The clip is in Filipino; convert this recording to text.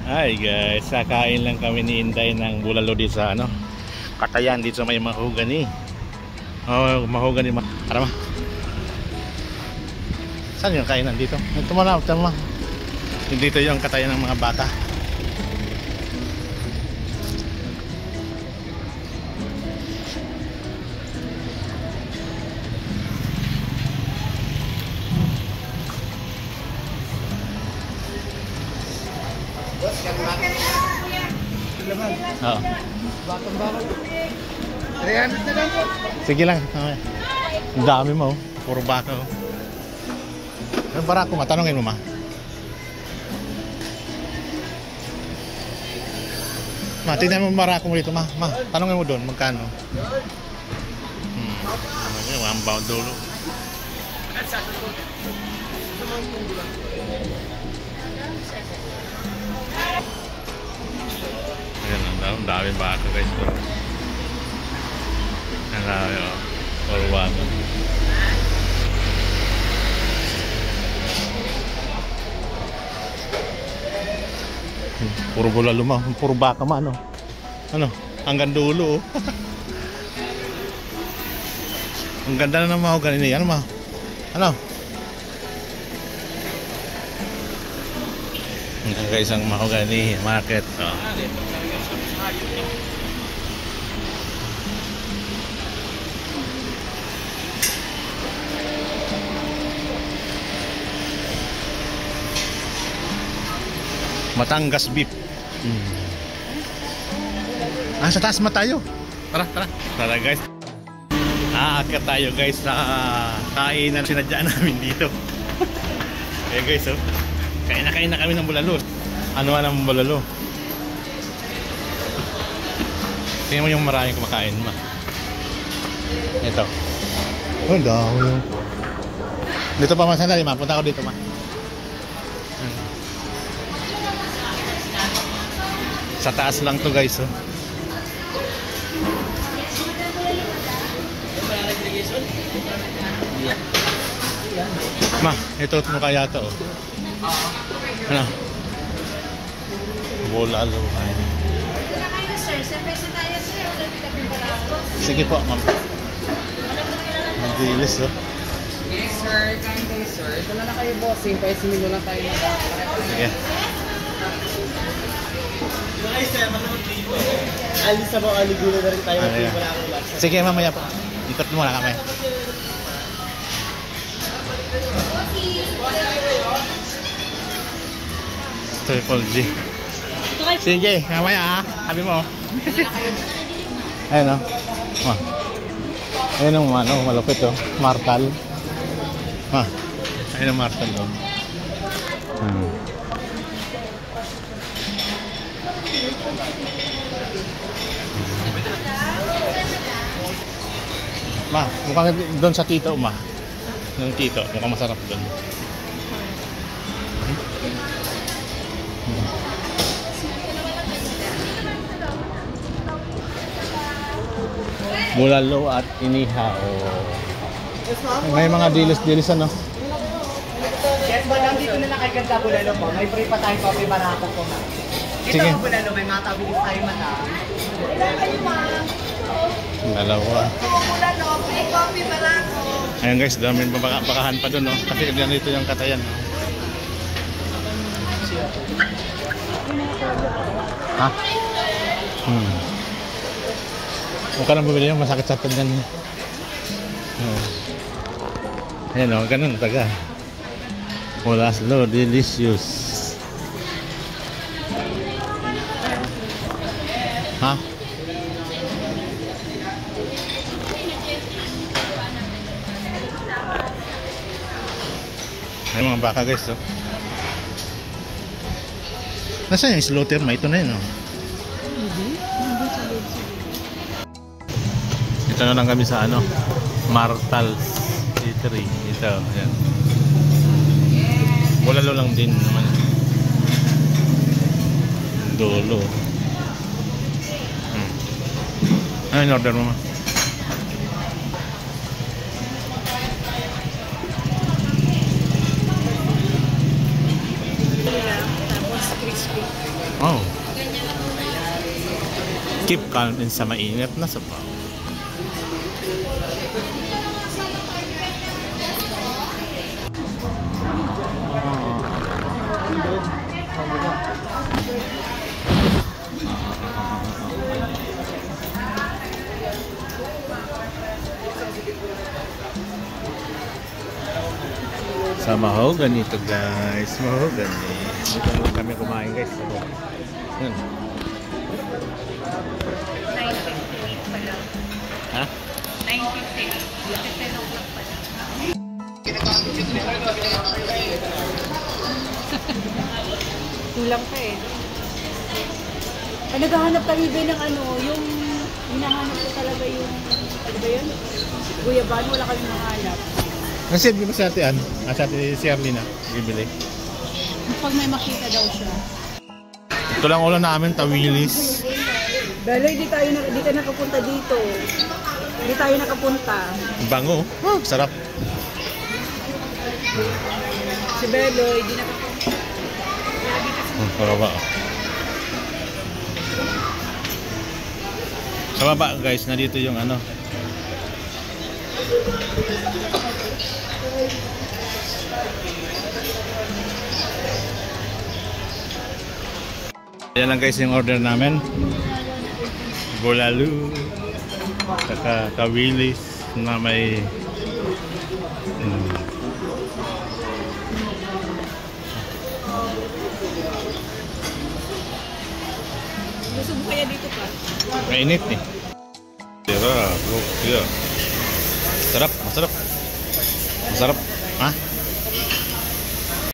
Hi guys, kakain lang kami ni Inday ng bulalo dito sa Katayan, dito sa may mahogany. Oh, mahogany Tara ma. Saan yung kainan dito? Ito mo na, tama. Dito yung Katayan ng mga bata. Oo. Bakang-bakang. 300 na lang po. Sige lang. Okay. Ang dami mo. Puro baka. Ang barako ma, tanongin mo ma. Ma, tingnan mo barako mo dito ma. Ma, tanongin mo doon magkano. Ang baon dulo. Ayan, ang daming baka guys. Ang dami puro baka. Puro bulalo ma, puro baka ma hanggang dulo. Ang ganda na ng mahogany niya. Ano ma? Ang guys, ang mahogany market. Matangas beef. Sa taas ma tayo. Tara guys. Aakyat tayo guys sa kainan sinadya namin dito. Eh guys, kain na kami ng bulalo. Ano ang bulalo? Tingnan mo yung maraming kumakain ma. Ito. Oh, dami. Dito pa man sandali ma. Punta ako dito ma. Sa taas lang to guys. Ma, ito mo kaya to. Ano? Bulalo. Sige po, ma'am. Mabilis Yes sir, kind day sir. Ito na kayo bossing, paisinin lang tayo na sige. Ay sir, manood dito. Alis sa mga aliguro na rin tayo. Sige, mamaya po. Ikot mo na kami. Triple G. Sige, mamaya sabi mo. Ayun ayun ang malupit Martal. Ayun ang Martal Ma, mukhang doon sa tito ma. Yung tito, mukhang masarap doon. Bulalo at inihaw. May mga dilis-dilis Yes, madam, dito na lang kay ganda bulalo po. May free pa tayong coffee barako po ma. Ito ang bulalo, may matabilis tayo madam. Ilan kayo ma? Dalawa. Bulalo, free coffee barako. Ayun guys, daming bakahan pa doon kasi ganito yung Katayan. Ha? Huwag ka nang bumili yung masakit sa tangan. Ayan ganun taga. Bulalo, delicious. Ha? May mga baka guys Nasaan yung slaughter ma? Ito na yun Ito na lang kami sa Martal C3. Ito, ayan. Bulalo lang din naman. Dulo. Ano yung order mo ma? Tapos crispy. Oh. Keep calm in sa mainit na sabaw. Sa mahogany ito guys, mahogany. Dito naman kami kumain guys. Yun. 9:58 pa lang. Ha? 9:58. 10 o'clock pa lang. Kulang pa eh. Naghahanap kami ba ng ano, yung hinahanap ko talaga yung, ano ba yun? Guyabano, wala kami mahanap. Kasi di ba sa ate Ann? Sa ate Shirley na bibili. Pag may makita daw siya. Ito lang ulo namin, tawilis. Daloy, di ka nakapunta dito. Di tayo nakapunta. Bango. Oh, sarap. Si Beloy, di nakapunta. Baba. Sa baba guys, na dito yung ano. Yan lang guys yung order namin. Bulalu, saka kawilis na may Gusto mo kaya dito pa? mainit eh. Sarap, sarap. Masarap. Masarap. Ha?